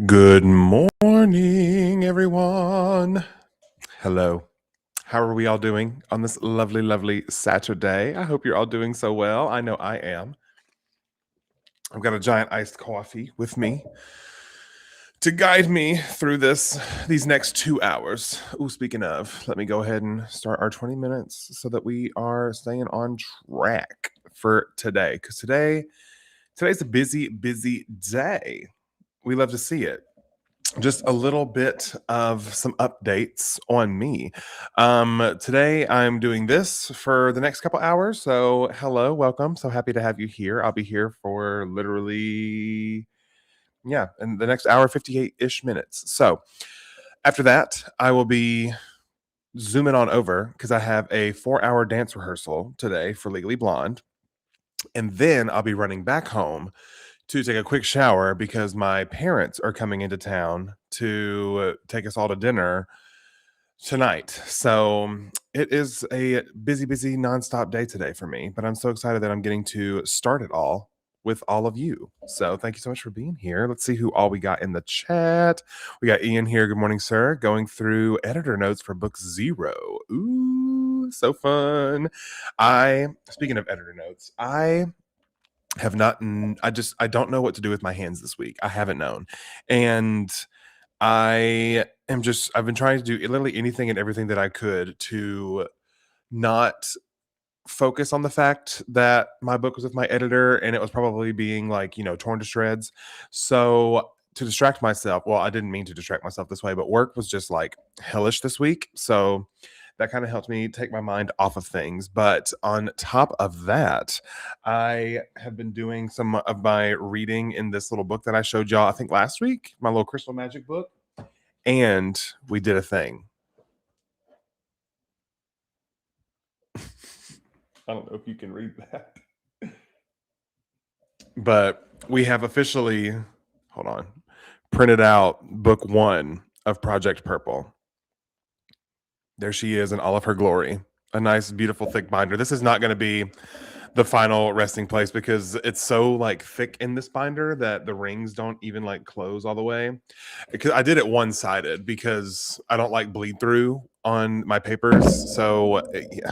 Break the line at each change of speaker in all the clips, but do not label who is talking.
Good morning, everyone. Hello. How are we all doing on this lovely, lovely Saturday? I hope you're all doing so well. I know I am. I've got a giant iced coffee with me to guide me through these next 2 hours. Oh, speaking of, let me go ahead and start our 20 minutes so that we are staying on track for today. Because today's a busy, busy day. We love to see it. Just a little bit of some updates on me. Today I'm doing this for the next couple hours. So, hello, welcome. So happy to have you here. I'll be here for literally, yeah, in the next hour, 58 ish minutes. So, after that, I will be zooming on over because I have a 4-hour dance rehearsal today for Legally Blonde. And then I'll be running back home to take a quick shower because my parents are coming into town to take us all to dinner tonight. So it is a busy, busy, nonstop day today for me, but I'm so excited that I'm getting to start it all with all of you. So thank you so much for being here. Let's see who all we got in the chat. We got Ian here. Good morning, sir. Going through editor notes for book 0. Ooh, so fun. Speaking of editor notes, I have not I don't know what to do with my hands this week. I haven't known. And I've been trying to do literally anything and everything that I could to not focus on the fact that my book was with my editor and it was probably being torn to shreds. So to distract myself, well, I didn't mean to distract myself this way, but work was just like hellish this week. So that kind of helped me take my mind off of things. But on top of that, I have been doing some of my reading in this little book that I showed y'all, I think last week, my little crystal magic book. And we did a thing. I don't know if you can read that. But we have officially, printed out book 1 of Project Purple. There she is in all of her glory. A nice, beautiful, thick binder. This is not going to be the final resting place because it's so thick in this binder that the rings don't even close all the way. Because I did it one-sided because I don't like bleed through on my papers. So yeah,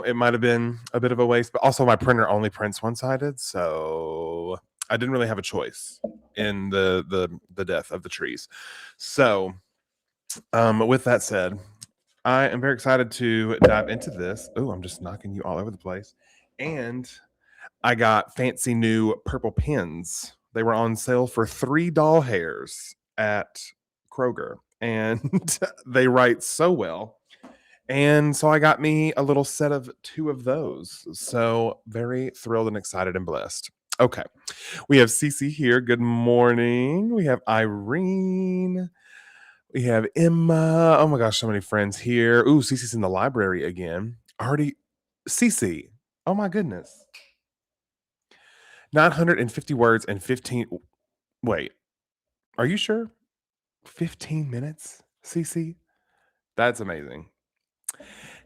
it might have been a bit of a waste, but also my printer only prints one-sided, so I didn't really have a choice in the death of the trees. So with that said, I am very excited to dive into this. Oh, I'm just knocking you all over the place. And I got fancy new purple pins. They were on sale for $3 hairs at Kroger, and they write so well. And so I got me a little set of 2 of those. So very thrilled and excited and blessed. Okay. We have Cece here. Good morning. We have Irene. We have Emma. Oh my gosh, so many friends here. Ooh, Cece's in the library again. Cece. Oh my goodness. 950 words and 15. Wait, are you sure? 15 minutes, Cece? That's amazing.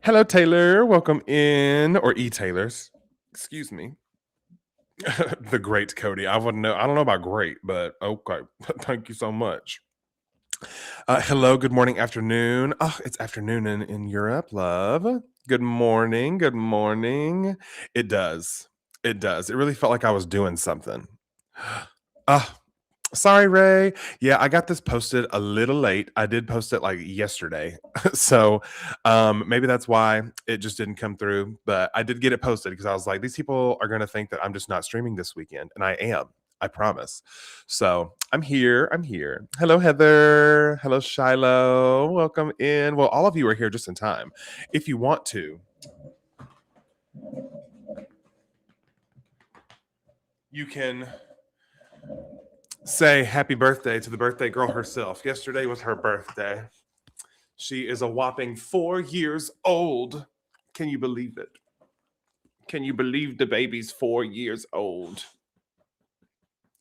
Hello, Taylor. Welcome in, or Taylors. Excuse me. The great Cody. I wouldn't know. I don't know about great, but okay. Thank you so much. Hello, good morning, afternoon. Oh, it's afternoon in Europe, love. Good morning. Good morning. It does. It does. It really felt like I was doing something. Sorry, Ray. Yeah, I got this posted a little late. I did post it yesterday. So maybe that's why it just didn't come through. But I did get it posted because I was like, these people are going to think that I'm just not streaming this weekend. And I am. I promise. So I'm here. I'm here. Hello, Heather. Hello, Shiloh. Welcome in. Well, all of you are here just in time. If you want to, you can say happy birthday to the birthday girl herself. Yesterday was her birthday. She is a whopping 4 years old. Can you believe it? Can you believe the baby's 4 years old?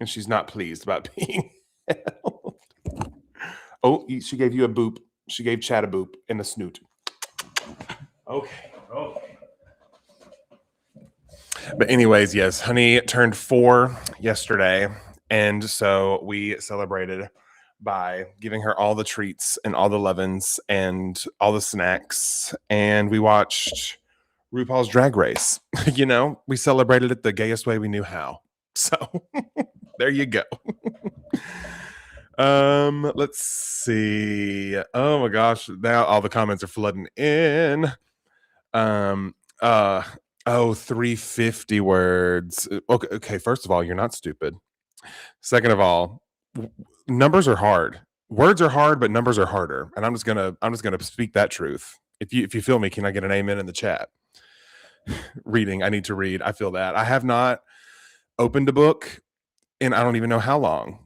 And she's not pleased about being held. Oh, she gave you a boop. She gave Chad a boop in the snoot. Okay. But anyways, yes, honey turned 4 yesterday. And so we celebrated by giving her all the treats and all the lovin's and all the snacks. And we watched RuPaul's Drag Race. We celebrated it the gayest way we knew how. So there you go. Let's see. Oh my gosh, now all the comments are flooding in. 350 words. Okay, first of all, you're not stupid. Second of all, numbers are hard. Words are hard, but numbers are harder. And I'm just gonna speak that truth. If you feel me, can I get an amen in the chat? Reading, I need to read. I feel that. I have not opened a book in I don't even know how long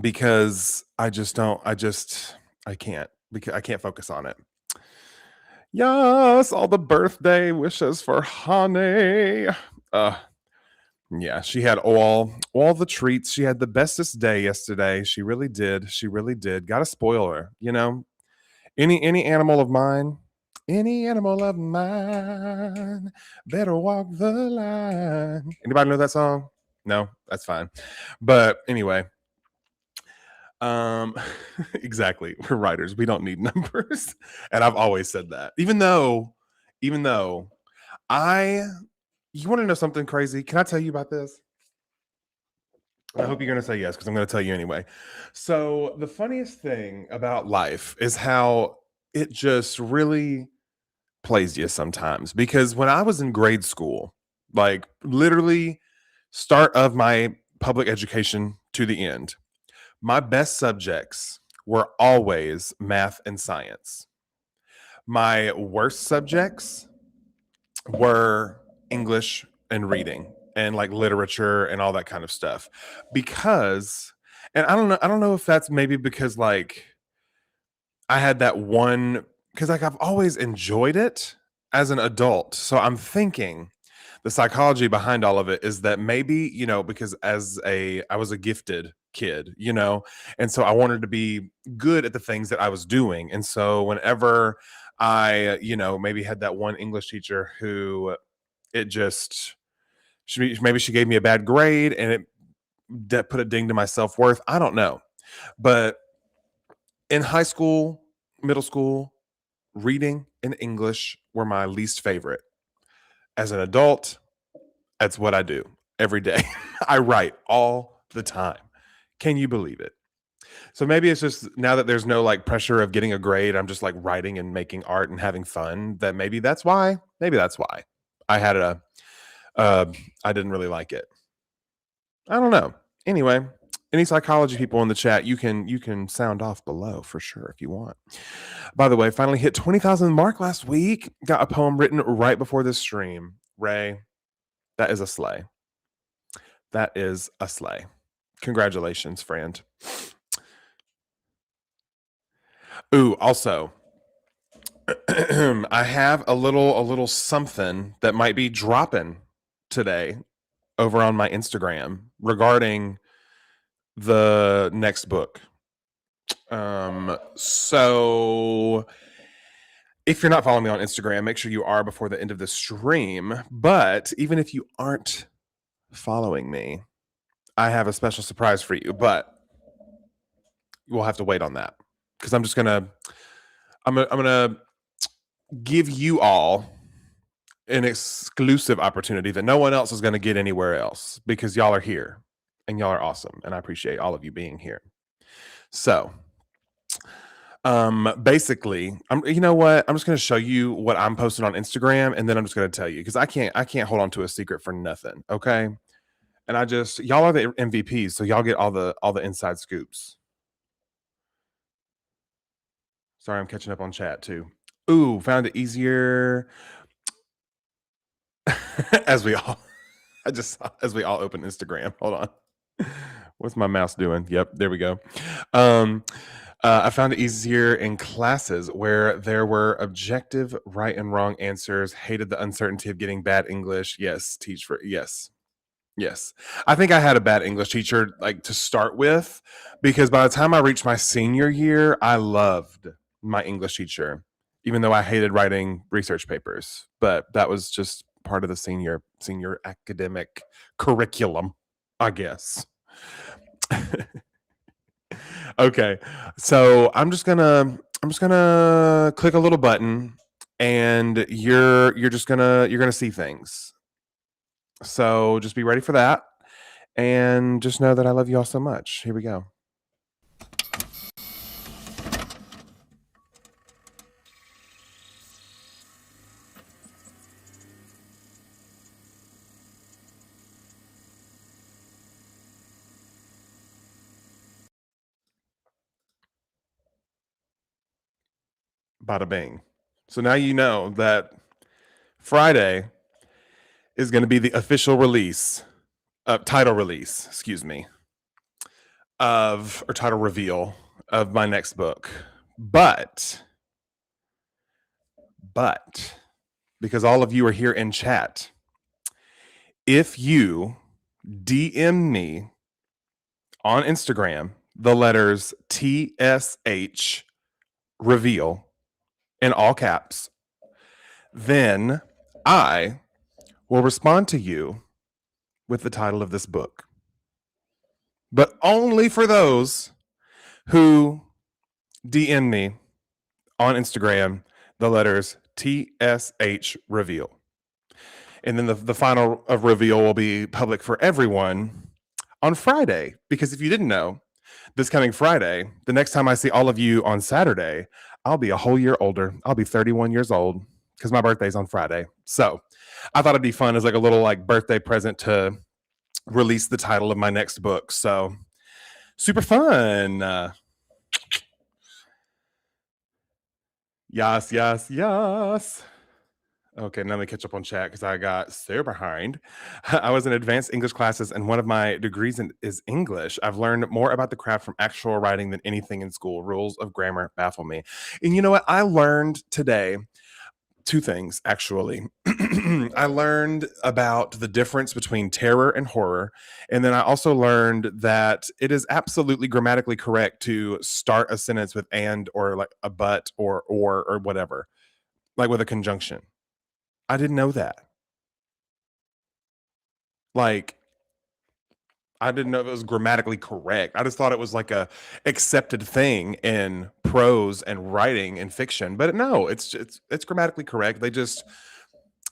because I can't because I can't focus on it. Yes, all the birthday wishes for honey. Yeah, she had all the treats. She had the bestest day yesterday. She really did. She really did. Got to spoil her, Any animal of mine, better walk the line. Anybody know that song? No, that's fine. But anyway, exactly. We're writers. We don't need numbers. And I've always said that. Even though you want to know something crazy? Can I tell you about this? I hope you're going to say yes because I'm going to tell you anyway. So, the funniest thing about life is how it just really plays you sometimes. Because when I was in grade school, like literally start of my public education to the end, my best subjects were always math and science. My worst subjects were English and reading and like literature and all that kind of stuff. Because and I don't know if that's maybe because like I had that one because like I've always enjoyed it as an adult. So I'm thinking the psychology behind all of it is that maybe, because I was a gifted kid, and so I wanted to be good at the things that I was doing. And so whenever I, maybe had that one English teacher who it just maybe she gave me a bad grade and it put a ding to my self-worth. I don't know. But in high school, middle school, reading and English were my least favorite. As an adult, that's what I do every day. I write all the time. Can you believe it? So maybe it's just now that there's no like pressure of getting a grade, I'm just like writing and making art and having fun. That maybe that's why. Maybe that's why I had I didn't really like it. I don't know. Anyway, any psychology people in the chat, you can sound off below for sure if you want. By the way, finally hit 20,000 mark last week. Got a poem written right before this stream. Ray, that is a slay. That is a slay. Congratulations, friend. Ooh, also, I have a little something that might be dropping today over on my Instagram regarding the next book. So if you're not following me on Instagram, make sure you are before the end of the stream. But even if you aren't following me, I have a special surprise for you, but we'll have to wait on that because I'm gonna give you all an exclusive opportunity that no one else is going to get anywhere else because y'all are here and y'all are awesome and I appreciate all of you being here. So basically you know what, I'm just going to show you what I'm posting on Instagram and then I'm just going to tell you because I can't hold on to a secret for nothing. Okay. And y'all are the MVPs, so y'all get all the inside scoops. Sorry, I'm catching up on chat too. Ooh, found it easier as we all open Instagram. Hold on. What's my mouse doing? Yep, there we go. I found it easier in classes where there were objective right and wrong answers. Hated the uncertainty of getting bad English. Yes, Yes. I think I had a bad English teacher like to start with because by the time I reached my senior year, I loved my English teacher, even though I hated writing research papers. But that was just part of the senior academic curriculum, I guess. Okay. So I'm just gonna click a little button and you're gonna see things. So just be ready for that. And just know that I love you all so much. Here we go. Bada bing. So now you know that Friday is going to be the official release, title release, excuse me, or title reveal of my next book. But, because all of you are here in chat, if you DM me on Instagram the letters TSH reveal in all caps, then I will respond to you with the title of this book. But only for those who DM me on Instagram the letters TSH reveal. And then the final of reveal will be public for everyone on Friday. Because if you didn't know, this coming Friday, the next time I see all of you on Saturday, I'll be a whole year older. I'll be 31 years old because my birthday's on Friday. So I thought it'd be fun as like a little like birthday present to release the title of my next book. So super fun. Yes, yes, yes. Okay, now let me catch up on chat because I got so behind. I was in advanced English classes, and one of my degrees is English. I've learned more about the craft from actual writing than anything in school. Rules of grammar baffle me. And you know what? I learned today two things, actually. I learned about the difference between terror and horror. And then I also learned that it is absolutely grammatically correct to start a sentence with and or like a but or whatever, like with a conjunction. I didn't know that. Like, I didn't know if it was grammatically correct. I just thought it was like a accepted thing in prose and writing and fiction. But no, it's grammatically correct. They just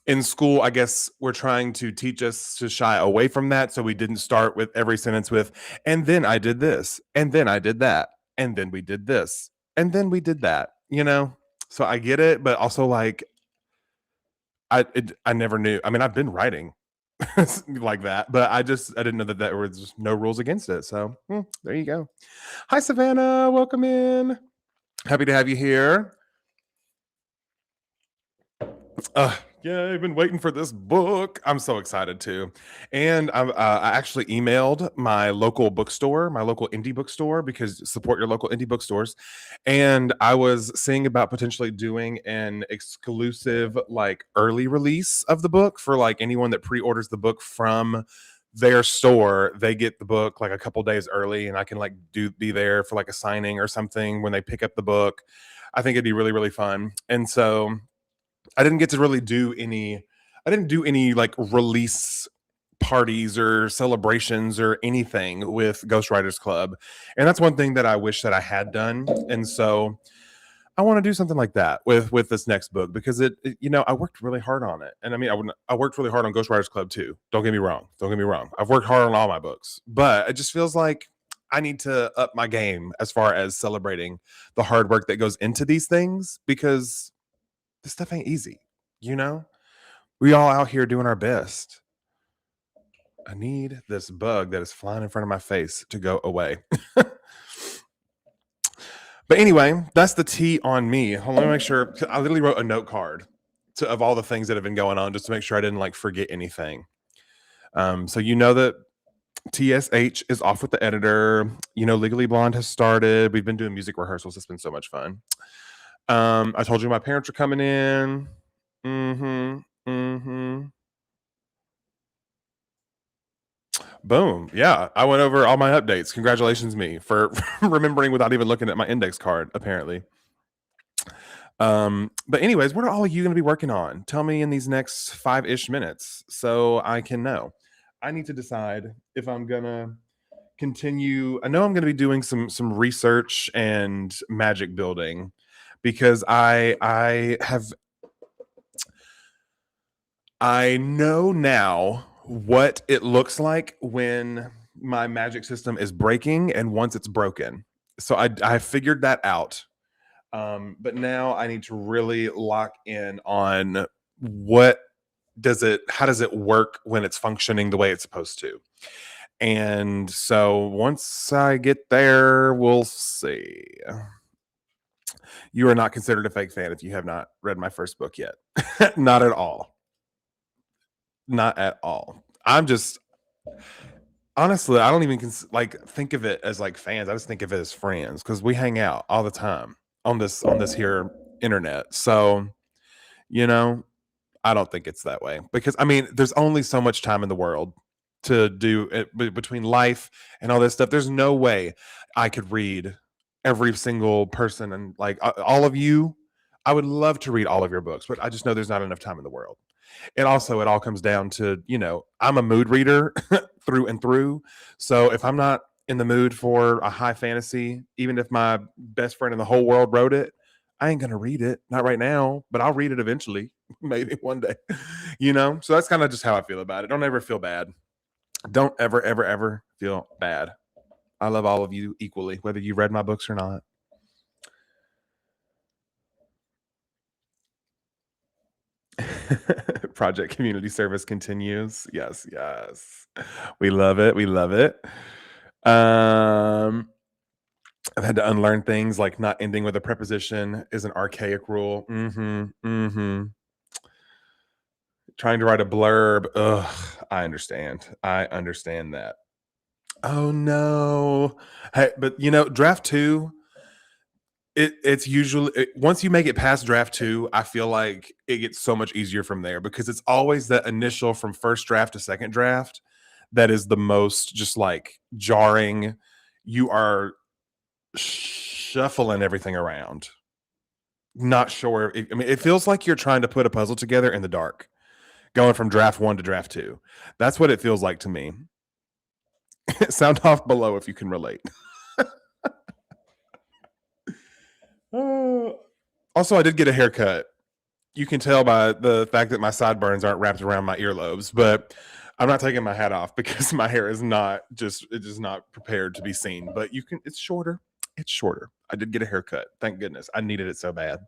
in school, I guess we're trying to teach us to shy away from that. So we didn't start with every sentence with, and then I did this, and then I did that, and then we did this, and then we did that, you know? So I get it, but also like I never knew. I mean, I've been writing like that, but I didn't know that there was just no rules against it. So there you go. Hi, Savannah. Welcome in. Happy to have you here. Yeah, I've been waiting for this book. I'm so excited too. And I actually emailed my local bookstore, my local indie bookstore, because support your local indie bookstores. And I was seeing about potentially doing an exclusive, like early release of the book for like anyone that pre orders the book from their store. They get the book like a couple days early, and I can like be there for like a signing or something when they pick up the book. I think it'd be really, really fun. And so I didn't get to really do any I didn't do any like release parties or celebrations or anything with Ghostwriters Club. And that's one thing that I wish that I had done. And so I want to do something like that with this next book because I worked really hard on it. And I mean I worked really hard on Ghostwriters Club too. Don't get me wrong. Don't get me wrong. I've worked hard on all my books. But it just feels like I need to up my game as far as celebrating the hard work that goes into these things because this stuff ain't easy, you know? We all out here doing our best. I need this bug that is flying in front of my face to go away. But anyway, that's the tea on me. Hold on, let me make sure. I literally wrote a note card of all the things that have been going on just to make sure I didn't like forget anything. So you know that TSH is off with the editor. You know, Legally Blonde has started. We've been doing music rehearsals. It's been so much fun. I told you my parents are coming in. Boom. Yeah. I went over all my updates. Congratulations, me, for remembering without even looking at my index card, apparently. But anyways, what are all of you going to be working on? Tell me in these next 5-ish minutes so I can know. I need to decide if I'm going to continue. I know I'm going to be doing some research and magic building because I know now what it looks like when my magic system is breaking and once it's broken. So I figured that out. But now I need to really lock in on how does it work when it's functioning the way it's supposed to. And so once I get there, we'll see. You are not considered a fake fan if you have not read my first book yet. Not at all. Not at all. I'm just honestly, I don't even like think of it as like fans. I just think of it as friends because we hang out all the time on this here internet. So you know, I don't think it's that way because I mean, there's only so much time in the world to do it between life and all this stuff. There's no way I could read every single person and like all of you. I would love to read all of your books, but I just know there's not enough time in the world. And also, it all comes down to, I'm a mood reader through and through. So if I'm not in the mood for a high fantasy, even if my best friend in the whole world wrote it, I ain't going to read it. Not right now, but I'll read it eventually, maybe one day, So that's kind of just how I feel about it. Don't ever feel bad. Don't ever, ever, ever feel bad. I love all of you equally, whether you read my books or not. Project community service continues. Yes, yes. We love it. We love it. I've had to unlearn things like not ending with a preposition is an archaic rule. Trying to write a blurb. Ugh, I understand. I understand that. Oh no. Hey, but draft two, it's usually once you make it past draft two, I feel like it gets so much easier from there because it's always that initial from first draft to second draft that is the most just like jarring. You are shuffling everything around. Not sure. I mean, it feels like you're trying to put a puzzle together in the dark, going from draft one to draft two. That's what it feels like to me. Sound off below if you can relate. Also, I did get a haircut. You can tell by the fact that my sideburns aren't wrapped around my earlobes, but I'm not taking my hat off because my hair is not prepared to be seen. But it's shorter. It's shorter. I did get a haircut. Thank goodness. I needed it so bad.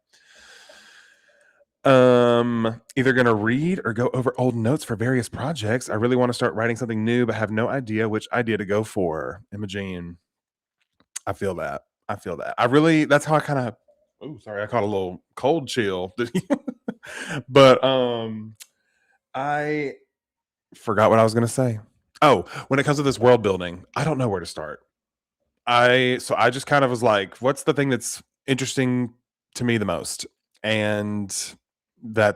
Either gonna read or go over old notes for various projects. I really want to start writing something new, but have no idea which idea to go for. Imogene. I feel that. I feel that. That's how I kind of oh, sorry, I caught a little cold chill. But I forgot what I was gonna say. Oh, when it comes to this world building, I don't know where to start. I just kind of was like, what's the thing that's interesting to me the most? And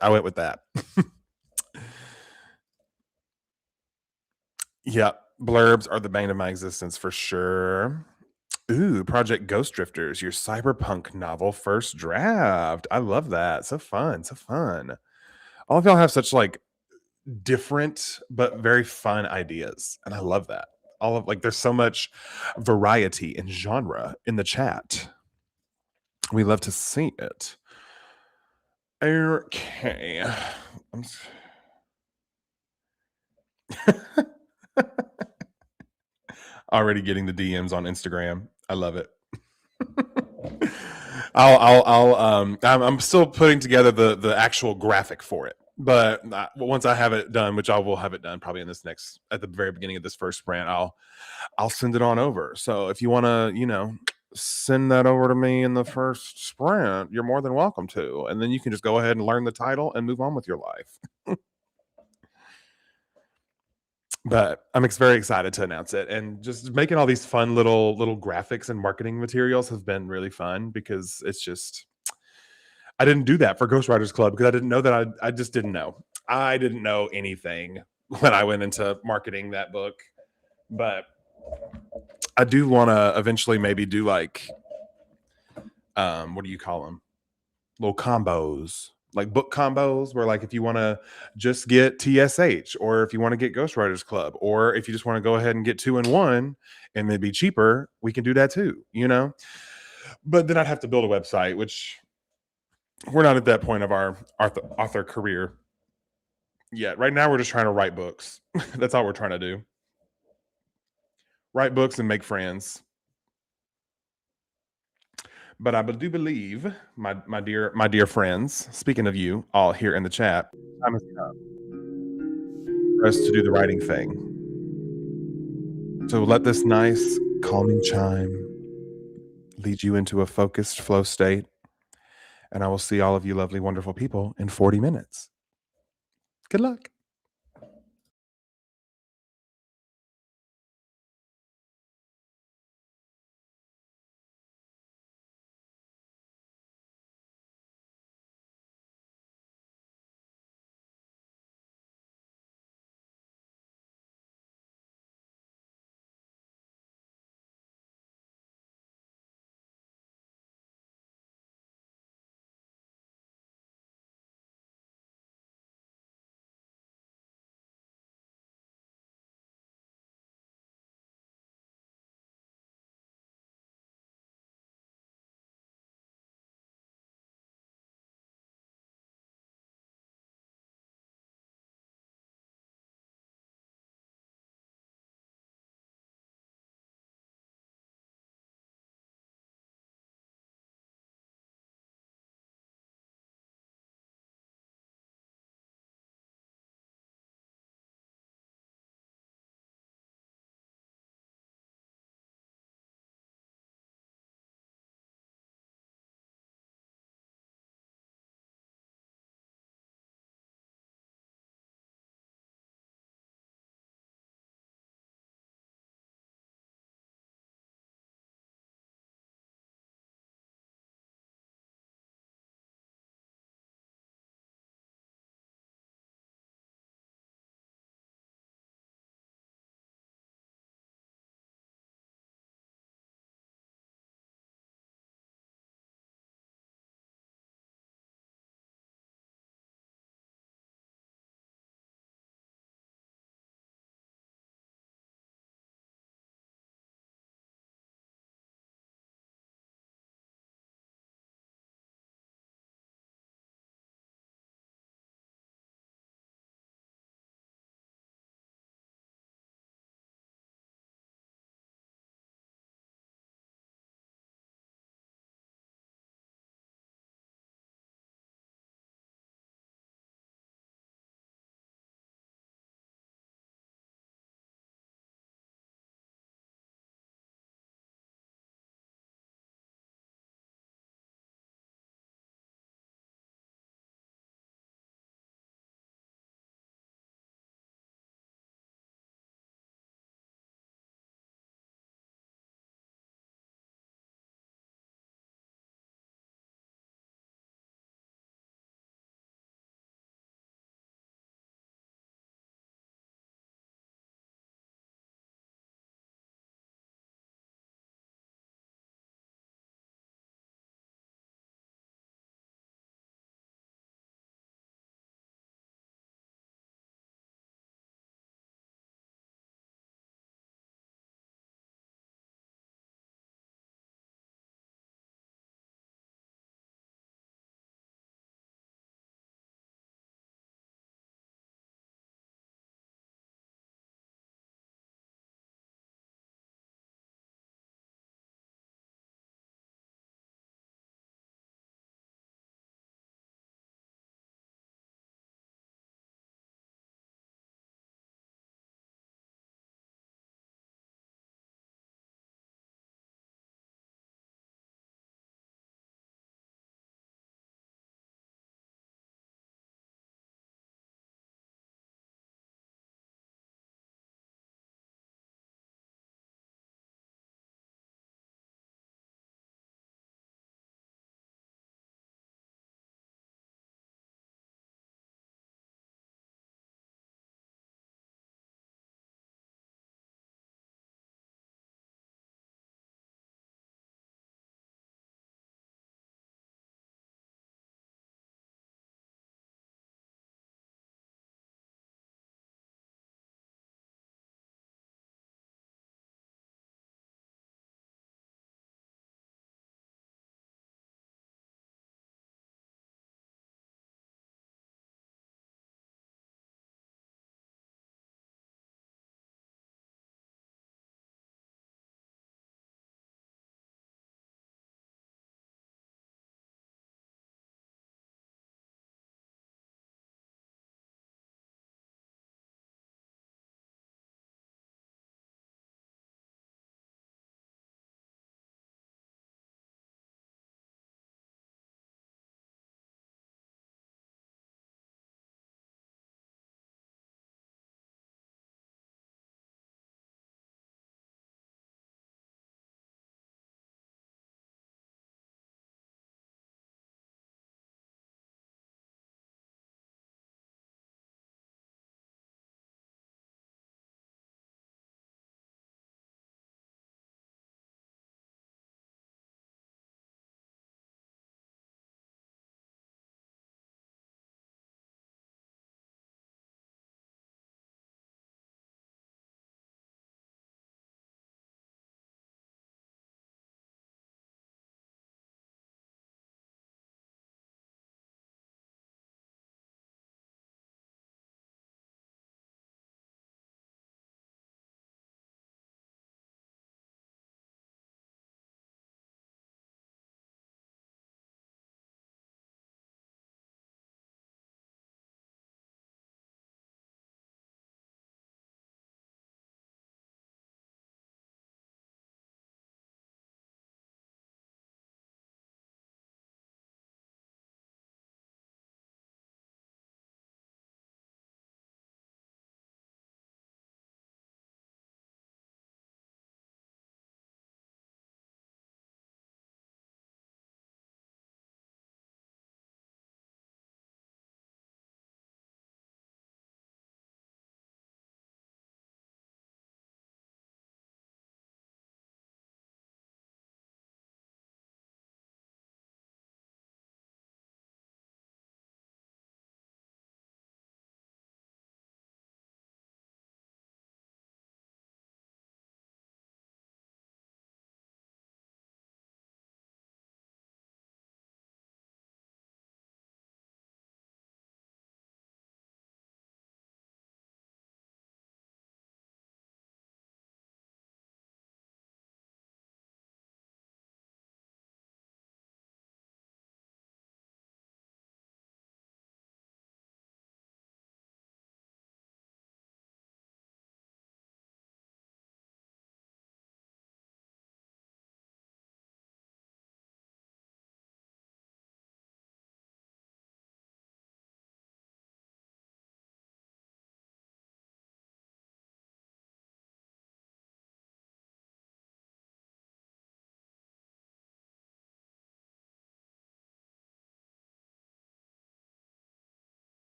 I went with that. Yeah, blurbs are the bane of my existence for sure. Ooh, Project Ghost Drifters, your cyberpunk novel first draft. I love that. So fun, so fun. All of y'all have such like different but very fun ideas, and I love that. All of like there's so much variety and genre in the chat. We love to see it. Okay. Already getting the DMs on Instagram. I love it. I'm still putting together the actual graphic for it, but once I have it done, which I will have it done probably at the very beginning of this first sprint, I'll send it on over. So if you want to, send that over to me in the first sprint, you're more than welcome to, and then you can just go ahead and learn the title and move on with your life. But I'm very excited to announce it, and just making all these fun little graphics and marketing materials has been really fun because it's just I didn't do that for Ghostwriters Club because I didn't know that I just didn't know. I didn't know anything when I went into marketing that book, but I do want to eventually maybe do like what do you call them? Little combos like book combos where like if you want to just get TSH or if you want to get Ghostwriters Club or if you just want to go ahead and get 2 in 1 and then be cheaper, we can do that too, But then I'd have to build a website, which we're not at that point of our author career yet. Right now we're just trying to write books. That's all we're trying to do. Write books and make friends. But I do believe, my dear friends, speaking of you all here in the chat, time has come for us to do the writing thing. So let this nice, calming chime lead you into a focused flow state, and I will see all of you lovely, wonderful people in 40 minutes. Good luck.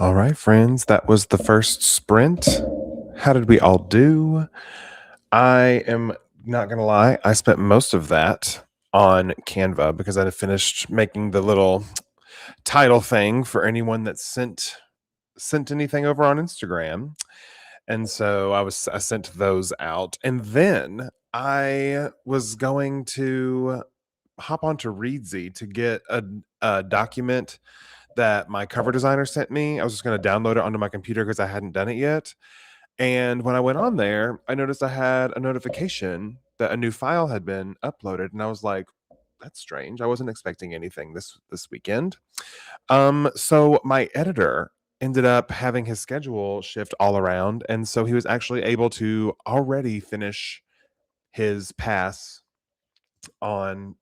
All right, friends, that was the first sprint. How did we all do? I am not going to lie, I spent most of that on Canva because I had finished making the little title thing for anyone that sent anything over on Instagram. And so I sent those out. And then I was going to hop onto Readsy to get a document that my cover designer sent me. I was just going to download it onto my computer because I hadn't done it yet. And when I went on there, I noticed I had a notification that a new file had been uploaded, and I was like, "That's strange. I wasn't expecting anything this weekend." So my editor ended up having his schedule shift all around, and so he was actually able to already finish his pass on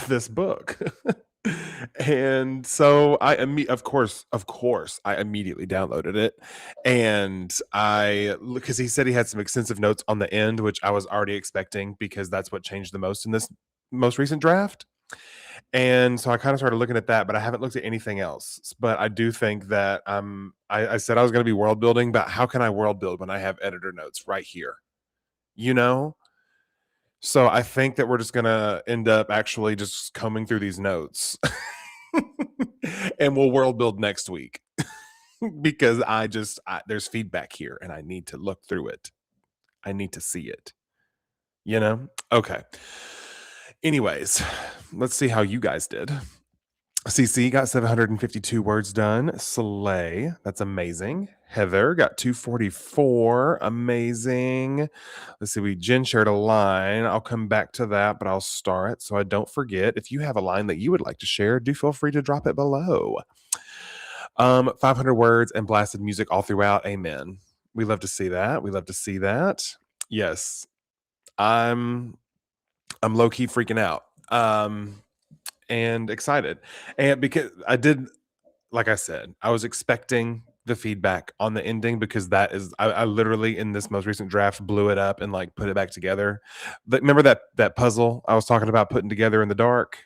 this book. And so of course, I immediately downloaded it, and I because he said he had some extensive notes on the end, which I was already expecting because that's what changed the most in this most recent draft. And so I kind of started looking at that, but I haven't looked at anything else. But I do think that I said I was going to be world building, but how can I world build when I have editor notes right here? You know, so I think that we're just gonna end up actually just combing through these notes and we'll world build next week because there's feedback here and I need to look through it. I need to see it, you know? Okay. Anyways, let's see how you guys did. CC got 752 words done. Slay. That's amazing. Heather got 244. Amazing. Let's see. Jen shared a line. I'll come back to that, but I'll star it so I don't forget. If you have a line that you would like to share, do feel free to drop it below. 500 words and blasted music all throughout. Amen. We love to see that. We love to see that. Yes. I'm low key freaking out. And excited. And because I did, like I said, I was expecting the feedback on the ending because that is I literally in this most recent draft blew it up and like put it back together. But remember that puzzle I was talking about putting together in the dark?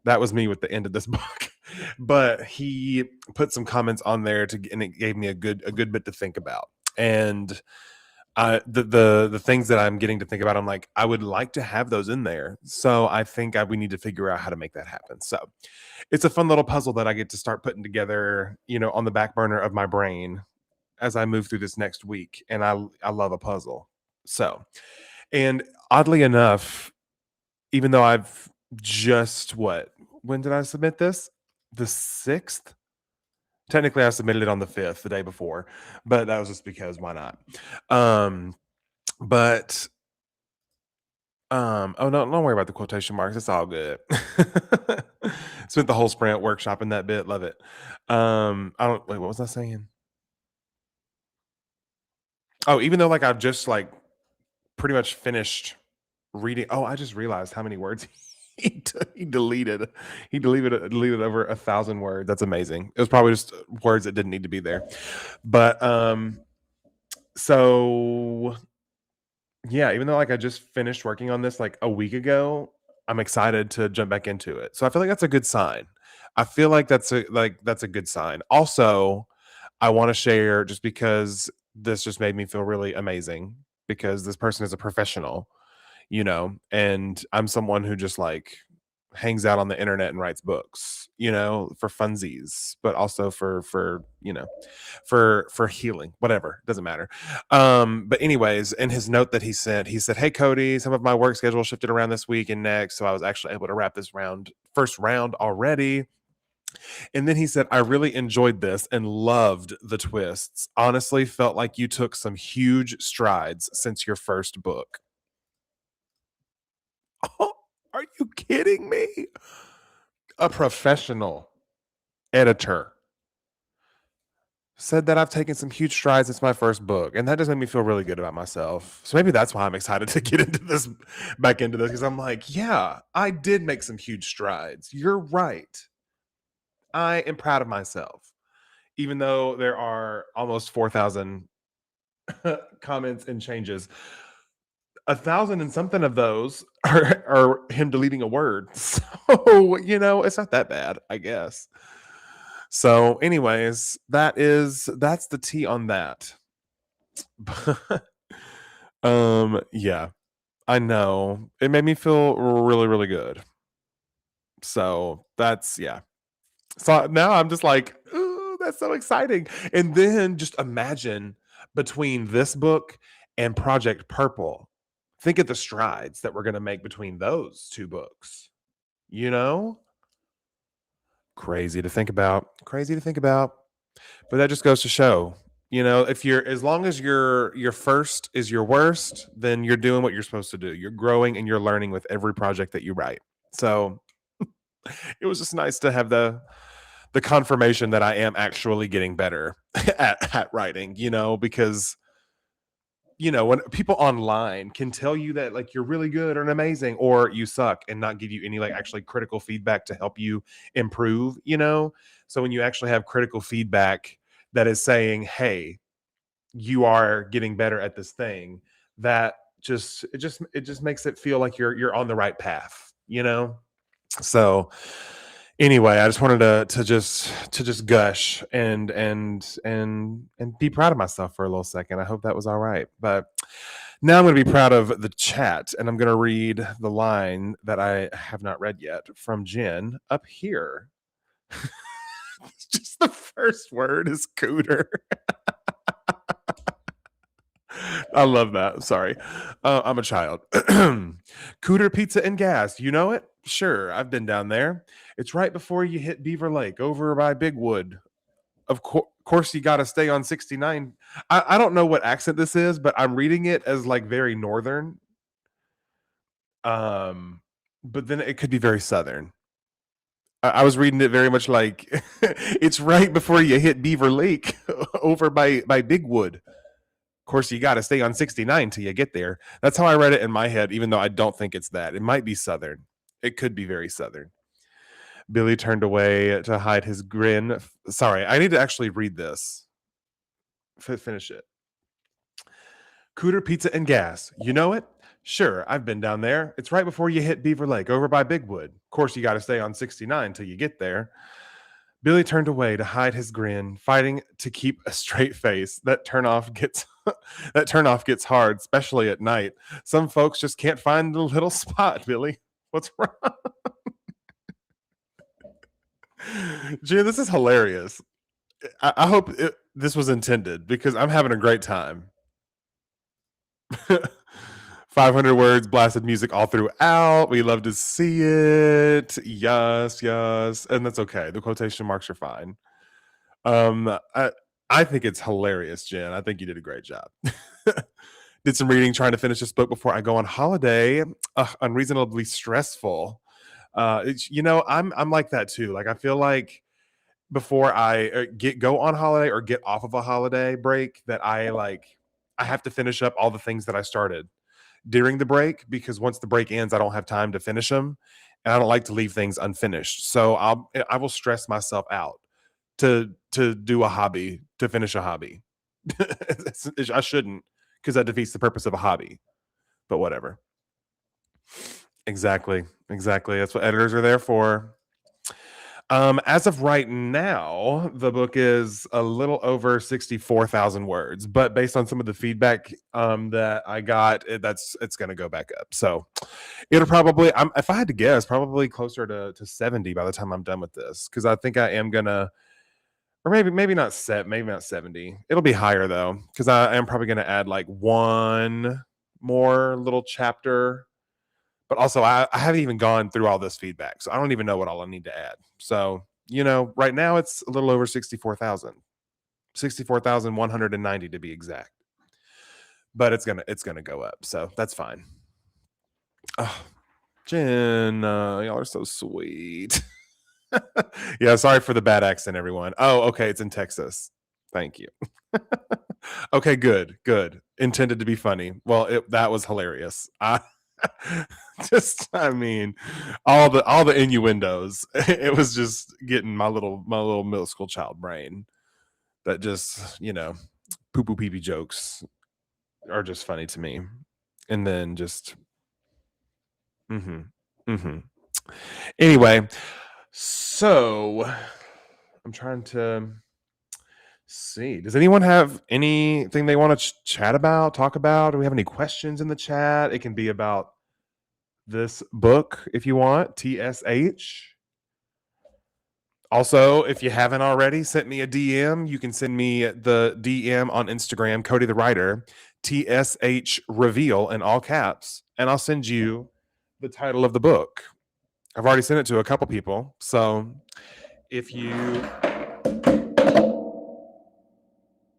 That was me with the end of this book. But he put some comments on there and it gave me a good bit to think about. And the things that I'm getting to think about, I'm like, I would like to have those in there. So I think we need to figure out how to make that happen. So it's a fun little puzzle that I get to start putting together, on the back burner of my brain as I move through this next week. And I love a puzzle. So, and oddly enough, even though I've just when did I submit this? The 6th? Technically, I submitted it on the 5th, the day before, but that was just because why not? Um, but oh no, don't worry about the quotation marks. It's all good. Spent the whole sprint workshopping that bit. Love it. I don't wait, what was I saying? Oh, even though like I've just like pretty much finished reading. Oh, I just realized how many words he deleted. He deleted over 1,000 words. That's amazing. It was probably just words that didn't need to be there. But so yeah, even though like I just finished working on this like a week ago, I'm excited to jump back into it. So I feel like that's a good sign. I feel like that's a good sign. Also, I want to share just because this just made me feel really amazing because this person is a professional, and I'm someone who just like hangs out on the internet and writes books, for funsies, but also for healing, whatever, doesn't matter. But anyways, in his note that he said, "Hey Cody, some of my work schedule shifted around this week and next, so I was actually able to wrap this first round already." And then he said, "I really enjoyed this and loved the twists. Honestly, felt like you took some huge strides since your first book." Oh, are you kidding me? A professional editor said that I've taken some huge strides since my first book, and that just made me feel really good about myself. So maybe that's why I'm excited to get back into this, because I'm like, yeah, I did make some huge strides. You're right. I am proud of myself, even though there are almost 4,000 comments and changes. 1,000 and something of those are him deleting a word. So, it's not that bad, I guess. So, anyways, that's the tea on that. Yeah, I know. It made me feel really, really good. So that's yeah. So now I'm just like, ooh, that's so exciting. And then just imagine between this book and Project Purple, think of the strides that we're going to make between those two books. You know, crazy to think about. Crazy to think about. But that just goes to show, if you're as long as your first is your worst, then you're doing what you're supposed to do. You're growing and you're learning with every project that you write. So it was just nice to have the confirmation that I am actually getting better at writing, because when people online can tell you that like you're really good or amazing or you suck and not give you any like actually critical feedback to help you improve. So when you actually have critical feedback that is saying, hey, you are getting better at this thing, that it just makes it feel like you're on the right path. So anyway, I just wanted to just gush and be proud of myself for a little second. I hope that was all right. But now I'm going to be proud of the chat, and I'm going to read the line that I have not read yet from Jen up here. Just the first word is cooter. I love that. Sorry. I'm a child. Cooter Pizza and Gas. You know it? Sure. I've been down there. It's right before you hit Beaver Lake over by Bigwood. Of course, you got to stay on 69. I don't know what accent this is, but I'm reading it as like very northern. Um, but then it could be very southern. I was reading it very much like it's right before you hit Beaver Lake over by Bigwood. Of course, you got to stay on 69 till you get there. That's how I read it in my head, even though I don't think it's that. It might be Southern. It could be very Southern. Billy turned away to hide his grin. Sorry, I need to actually read this. Finish it. Cooter Pizza and Gas. You know it? Sure, I've been down there. It's right before you hit Beaver Lake, over by Bigwood. Of course, you got to stay on 69 till you get there. Billy turned away to hide his grin, fighting to keep a straight face. That turnoff gets hard, especially at night. Some folks just can't find the little spot, Billy. What's wrong? Gee, this is hilarious. I hope this was intended because I'm having a great time. 500 words, blasted music all throughout. We love to see it. Yes, yes. And that's okay. The quotation marks are fine. I think it's hilarious, Jen. I think you did a great job. Did some reading trying to finish this book before I go on holiday. Unreasonably stressful. I'm like that too. Like I feel like before I go on holiday or get off of a holiday break, that I have to finish up all the things that I started during the break, because once the break ends, I don't have time to finish them, and I don't like to leave things unfinished. So I will stress myself out to do a hobby, to finish a hobby. I shouldn't, because that defeats the purpose of a hobby. But whatever. Exactly. That's what editors are there for. As of right now, the book is a little over 64,000 words, but based on some of the feedback that I got, it's going to go back up. So it'll probably, if I had to guess, probably closer to 70 by the time I'm done with this, because I think I am gonna, or maybe not 70. It'll be higher though, because I am probably gonna add like one more little chapter. But also, I haven't even gone through all this feedback, so I don't even know what all I need to add. So, right now it's a little over 64,000, 64,190 to be exact. But it's gonna go up, so that's fine. Oh, Jen, y'all are so sweet. Yeah, sorry for the bad accent, everyone. Oh, okay, it's in Texas. Thank you. Okay, good. Intended to be funny. Well, that was hilarious. I mean, all the innuendos. It was just getting my little middle school child brain that just poo poo pee pee jokes are just funny to me, and then just mm-hmm. Anyway, so I'm trying to see. Does anyone have anything they want to chat about, talk about? Do we have any questions in the chat? It can be about this book if you want, TSH. Also, if you haven't already, sent me a DM. You can send me the DM on Instagram, Cody the Writer, TSH Reveal in all caps, and I'll send you the title of the book. I've already sent it to a couple people. So if you.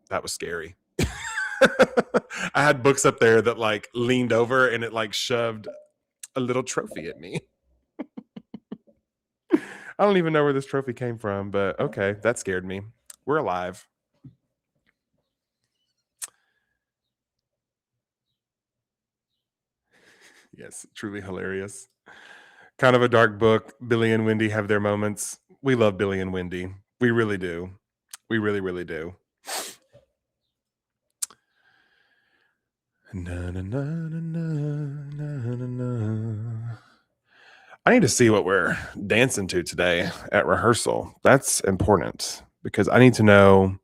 That was scary. I had books up there that like leaned over and it like shoved a little trophy at me. I don't even know where this trophy came from, but okay, that scared me. We're alive. Yes, truly hilarious. Kind of a dark book. Billy and Wendy have their moments. We love Billy and Wendy. We really do. We really, really do. Na, na, na, na, na, na, na. I need to see what we're dancing to today at rehearsal. That's important because I need to know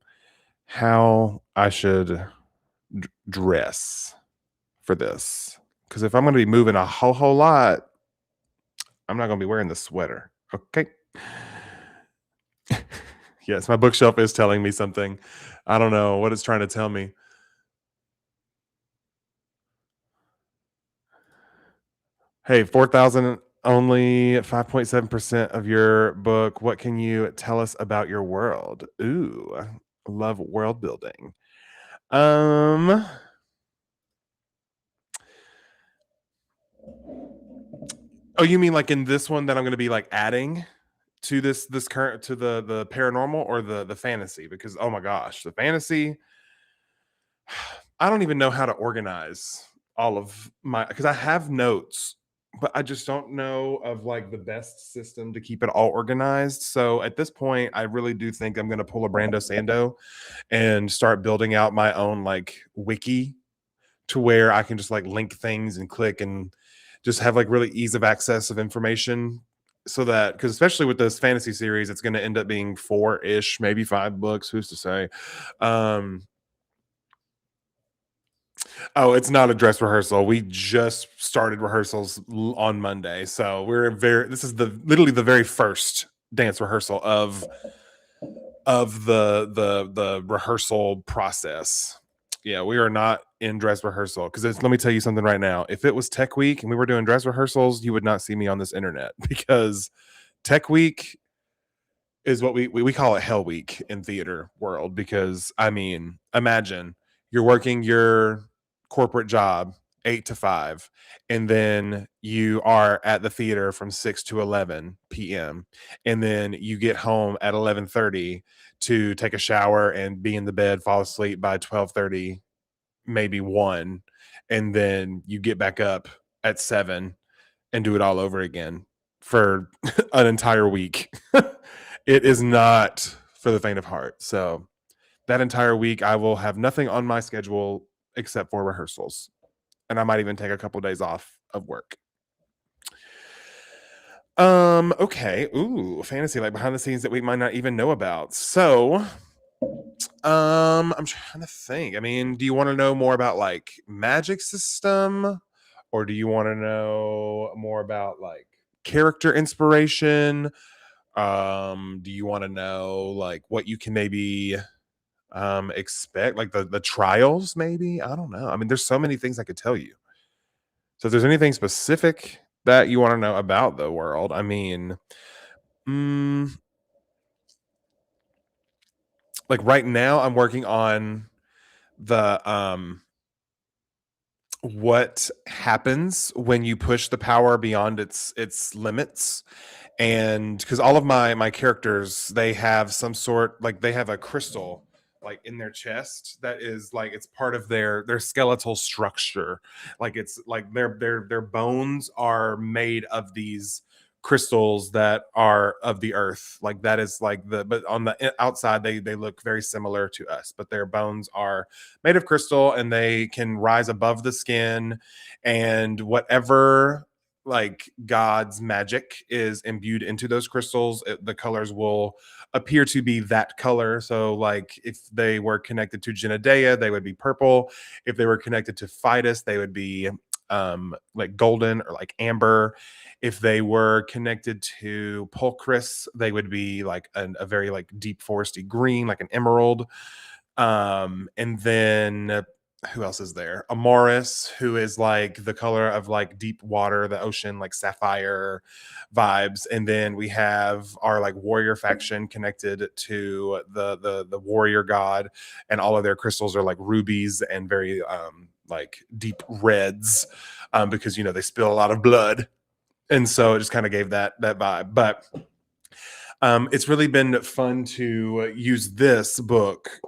how I should dress for this. Because if I'm going to be moving a whole lot, I'm not going to be wearing the sweater. Okay. Yes, my bookshelf is telling me something. I don't know what it's trying to tell me. Hey, 4,000 only 5.7% of your book. What can you tell us about your world? Ooh, love world building. Oh, you mean like in this one that I'm going to be like adding to this current to the paranormal or the fantasy? Because oh my gosh, the fantasy, I don't even know how to organize all of my because I have notes, but I just don't know of like the best system to keep it all organized. So at this point, I really do think I'm going to pull a Brando Sando and start building out my own like wiki to where I can just like link things and click and just have like really ease of access of information so that because especially with this fantasy series it's going to end up being 4-ish maybe 5 books, who's to say. um oh, it's not a dress rehearsal. We just started rehearsals on Monday, so this is the literally the very first dance rehearsal of the rehearsal process. Yeah, we are not in dress rehearsal because let me tell you something right now. If it was Tech Week and we were doing dress rehearsals, you would not see me on this internet because Tech Week is what we call it Hell Week in theater world. Because I mean, imagine you're working your corporate job 8 to 5, and then you are at the theater from 6 to 11 p.m. and then you get home at 11:30 to take a shower and be in the bed, fall asleep by 12:30, maybe 1, and then you get back up at 7 and do it all over again for an entire week. It is not for the faint of heart. So that entire week, I will have nothing on my schedule except for rehearsals, and I might even take a couple of days off of work. Okay. Ooh, fantasy, like behind the scenes that we might not even know about. So I'm trying to think. I mean, do you want to know more about like magic system, or do you want to know more about like character inspiration? Do you want to know like what you can maybe expect, like the trials maybe? I don't know. I mean, there's so many things I could tell you. So if there's anything specific that you want to know about the world, I mean, mm, like right now I'm working on the what happens when you push the power beyond its limits. And because all of my characters, they have some sort, like they have a crystal like in their chest that is like it's part of their skeletal structure. Like it's like their bones are made of these crystals that are of the earth. Like that is like but on the outside they look very similar to us, but their bones are made of crystal and they can rise above the skin. And whatever like God's magic is imbued into those crystals, the colors will appear to be that color. So, like if they were connected to Genedea, they would be purple. If they were connected to Fidus, they would be like golden or like amber. If they were connected to Pulchris, they would be like a very like deep foresty green, like an emerald. And then who else is there? Amoris, who is like the color of like deep water, the ocean, like sapphire vibes. And then we have our like warrior faction connected to the warrior god, and all of their crystals are like rubies and very like deep reds, because you know they spill a lot of blood, and so it just kind of gave that vibe. But it's really been fun to use this book.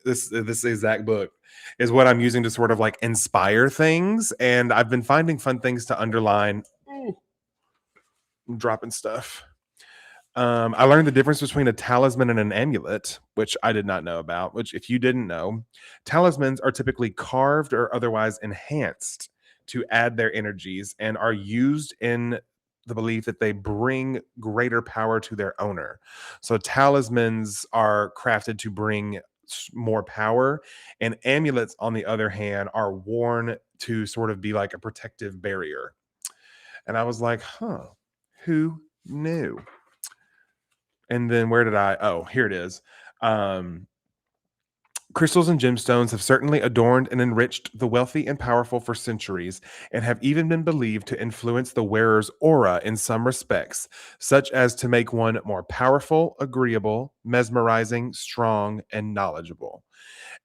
This exact book is what I'm using to sort of like inspire things, and I've been finding fun things to underline. Ooh, I'm dropping stuff. I learned the difference between a talisman and an amulet, which I did not know about. Which, if you didn't know, talismans are typically carved or otherwise enhanced to add their energies and are used in the belief that they bring greater power to their owner. So talismans are crafted to bring more power, and amulets, on the other hand, are worn to sort of be like a protective barrier. And I was like, huh, who knew? And then where did I? Oh, here it is. Um, Crystals and gemstones have certainly adorned and enriched the wealthy and powerful for centuries, and have even been believed to influence the wearer's aura in some respects, such as to make one more powerful, agreeable, mesmerizing, strong, and knowledgeable.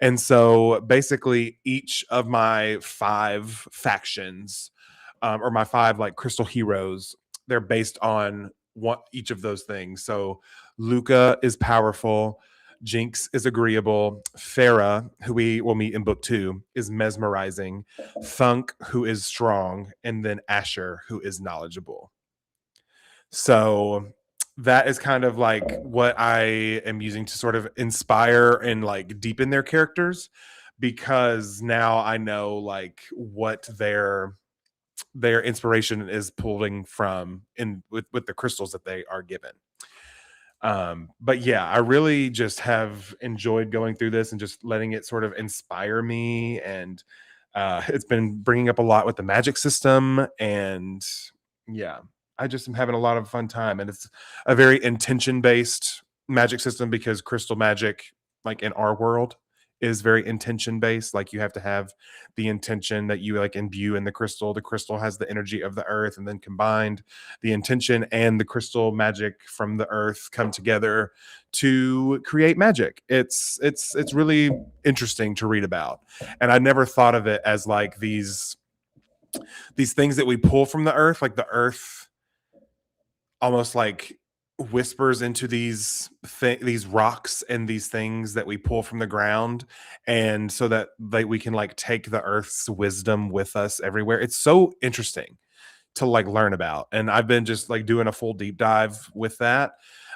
And so basically, each of my five factions, or my five like crystal heroes, they're based on what each of those things. So Luca is powerful. Jinx is agreeable. Farah, who we will meet in book 2, is mesmerizing. Thunk, who is strong. And then Asher, who is knowledgeable. So that is kind of like what I am using to sort of inspire and like deepen their characters, because now I know like what their inspiration is pulling from in with the crystals that they are given. But yeah, I really just have enjoyed going through this and just letting it sort of inspire me, and it's been bringing up a lot with the magic system, and yeah, I just am having a lot of fun time, and it's a very intention based magic system, because crystal magic, like in our world, is very intention based. Like you have to have the intention that you like imbue in the crystal. The crystal has the energy of the earth, and then combined, the intention and the crystal magic from the earth come together to create magic. It's really interesting to read about, and I never thought of it as like these things that we pull from the earth, like the earth almost like whispers into these rocks and these things that we pull from the ground, and so that we can like take the earth's wisdom with us everywhere. It's so interesting to like learn about, and I've been just like doing a full deep dive with that,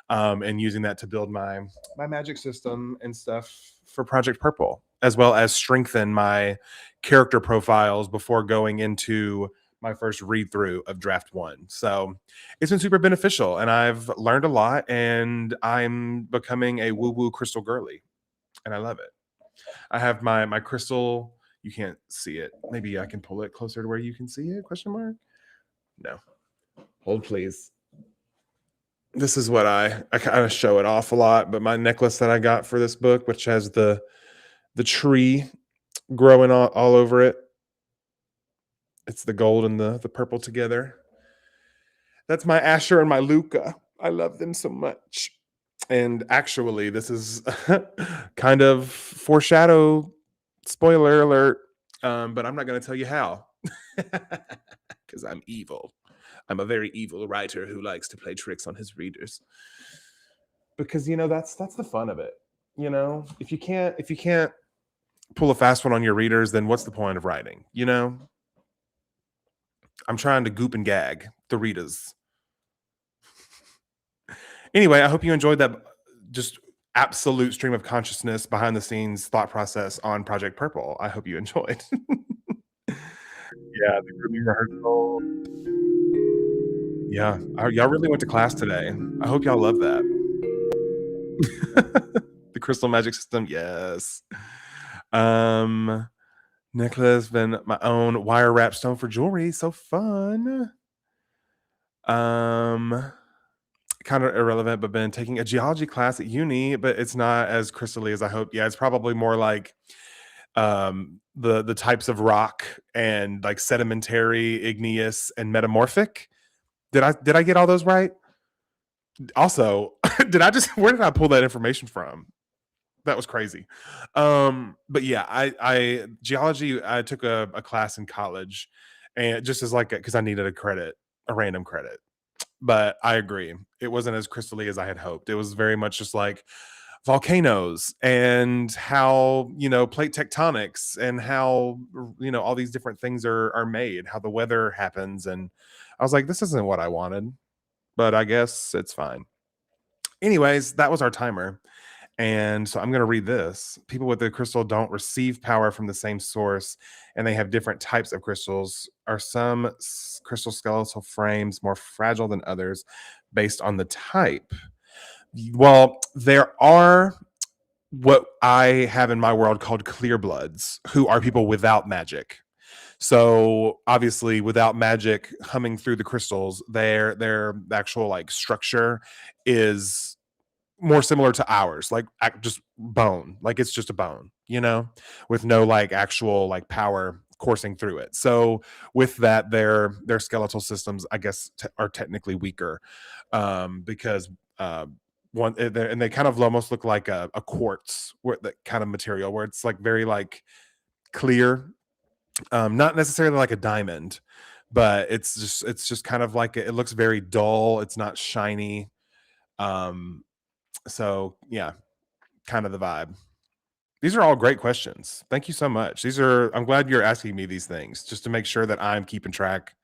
and using that to build my magic system and stuff for Project Purple, as well as strengthen my character profiles before going into my first read through of draft 1. So it's been super beneficial, and I've learned a lot, and I'm becoming a woo woo crystal girly, and I love it. I have my crystal. You can't see it. Maybe I can pull it closer to where you can see it? Question mark. No. Hold please. This is what I kind of show it off a lot, but my necklace that I got for this book, which has the tree growing all over it. It's the gold and the purple together. That's my Asher and my Luca. I love them so much. And actually, this is kind of foreshadow, spoiler alert, but I'm not going to tell you how, because I'm evil. I'm a very evil writer who likes to play tricks on his readers. Because that's the fun of it. If you can't pull a fast one on your readers, then what's the point of writing? I'm trying to goop and gag the readers. Anyway, I hope you enjoyed that just absolute stream of consciousness, behind the scenes thought process on Project Purple. I hope you enjoyed. Yeah, the grouping rehearsal. Yeah, y'all really went to class today. I hope y'all love that. The crystal magic system, yes. Um, necklace, been my own wire wrap stone for jewelry. So fun. Um, kind of irrelevant, but been taking a geology class at uni, but it's not as crystally as I hoped. Yeah, it's probably more like the types of rock and like sedimentary, igneous, and metamorphic. Did I get all those right? Also, did I just where did I pull that information from? That was crazy. But yeah, I geology. I took a class in college, and just as like because I needed a credit, a random credit. But I agree, it wasn't as crystally as I had hoped. It was very much just like volcanoes and how plate tectonics and how all these different things are made, how the weather happens, and I was like, this isn't what I wanted, but I guess it's fine. Anyways, that was our timer. And so I'm going to read this. People with the crystal don't receive power from the same source, and they have different types of crystals. Are some crystal skeletal frames more fragile than others based on the type? Well, there are what I have in my world called clear bloods, who are people without magic. So obviously, without magic humming through the crystals, their actual like structure is more similar to ours, like just bone, like it's just a bone, with no like actual like power coursing through it. So with that, their skeletal systems, I guess, are technically weaker, because one and they kind of almost look like a quartz, that kind of material where it's like very like clear, not necessarily like a diamond, but it's just kind of like it looks very dull. It's not shiny. Um, so yeah, kind of the vibe. These are all great questions. Thank you so much. I'm glad you're asking me these things just to make sure that I'm keeping track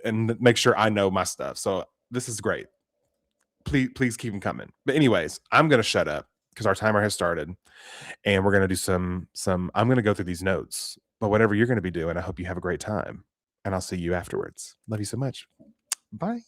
and make sure I know my stuff. So this is great. Please keep them coming. But anyways, I'm gonna shut up because our timer has started, and we're gonna do some. I'm gonna go through these notes. But whatever you're gonna be doing, I hope you have a great time, and I'll see you afterwards. Love you so much. Bye.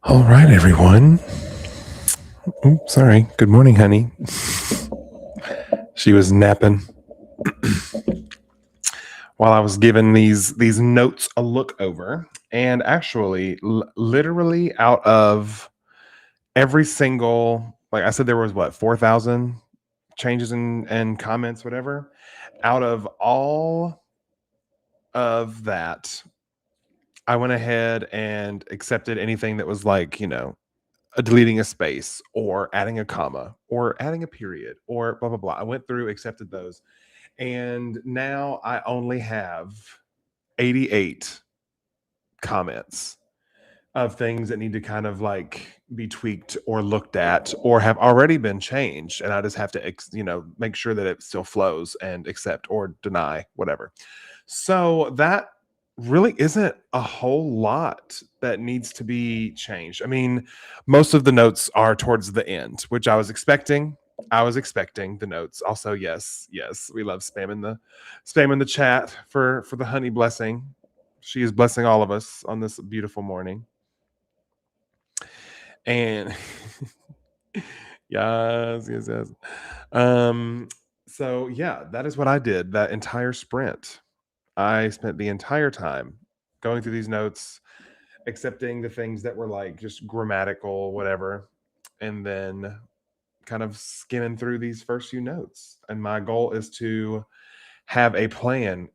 All right, everyone. Oops, sorry. Good morning, honey. She was napping while I was giving these notes a look over, and actually, literally out of every single, like I said, there was what 4,000 changes and comments, whatever. Out of all of that, I went ahead and accepted anything that was like, deleting a space or adding a comma or adding a period or blah blah blah. I went through, accepted those, and now I only have 88 comments of things that need to kind of like be tweaked or looked at or have already been changed, and I just have to make sure that it still flows and accept or deny whatever. So that really isn't a whole lot that needs to be changed. I mean, most of the notes are towards the end, which I was expecting. I was expecting the notes. Also, yes, yes, we love spamming the chat for the honey blessing. She is blessing all of us on this beautiful morning. And yes, yes, yes. So yeah, that is what I did that entire sprint. I spent the entire time going through these notes, accepting the things that were like just grammatical, whatever, and then kind of skimming through these first few notes. And my goal is to have a plan,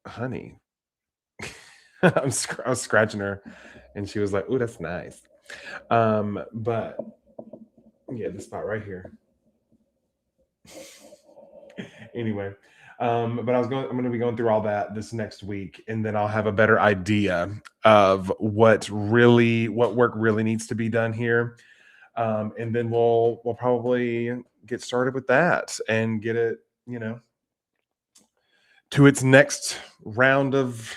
honey. I was scratching her, and she was like, "Ooh, that's nice." But yeah, the spot right here. Anyway, but I'm going to be going through all that this next week, and then I'll have a better idea of what work really needs to be done here, and then we'll probably get started with that and get it, to its next round of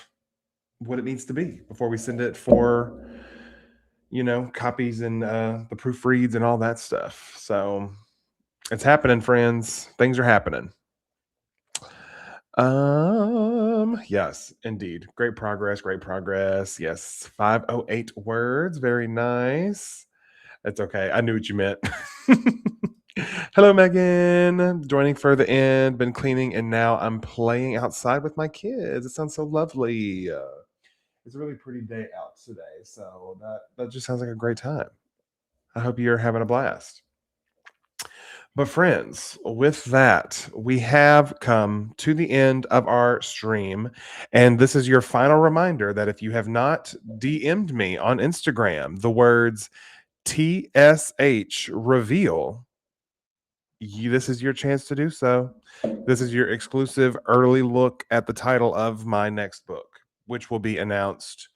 what it needs to be before we send it for copies and the proofreads and all that stuff. So it's happening, friends. Things are happening. Yes, indeed. Great progress, great progress. Yes, 508 words. Very nice. That's okay. I knew what you meant. Hello, Megan. Joining for the end. Been cleaning and now I'm playing outside with my kids. It sounds so lovely. It's a really pretty day out today, so that just sounds like a great time. I hope you're having a blast. But, friends, with that, we have come to the end of our stream. And this is your final reminder that if you have not DM'd me on Instagram, the words TSH reveal, this is your chance to do so. This is your exclusive early look at the title of my next book, which will be announced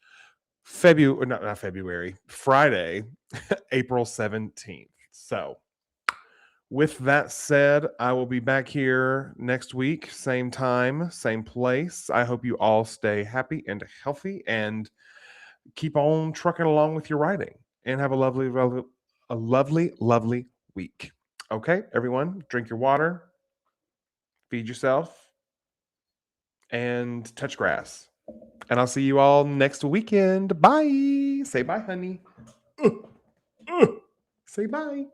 not February, Friday, April 17th. So, with that said, I will be back here next week, same time, same place. I hope you all stay happy and healthy and keep on trucking along with your writing and have a lovely week. Okay, everyone, drink your water, feed yourself, and touch grass. And I'll see you all next weekend. Bye. Say bye, honey. Say bye.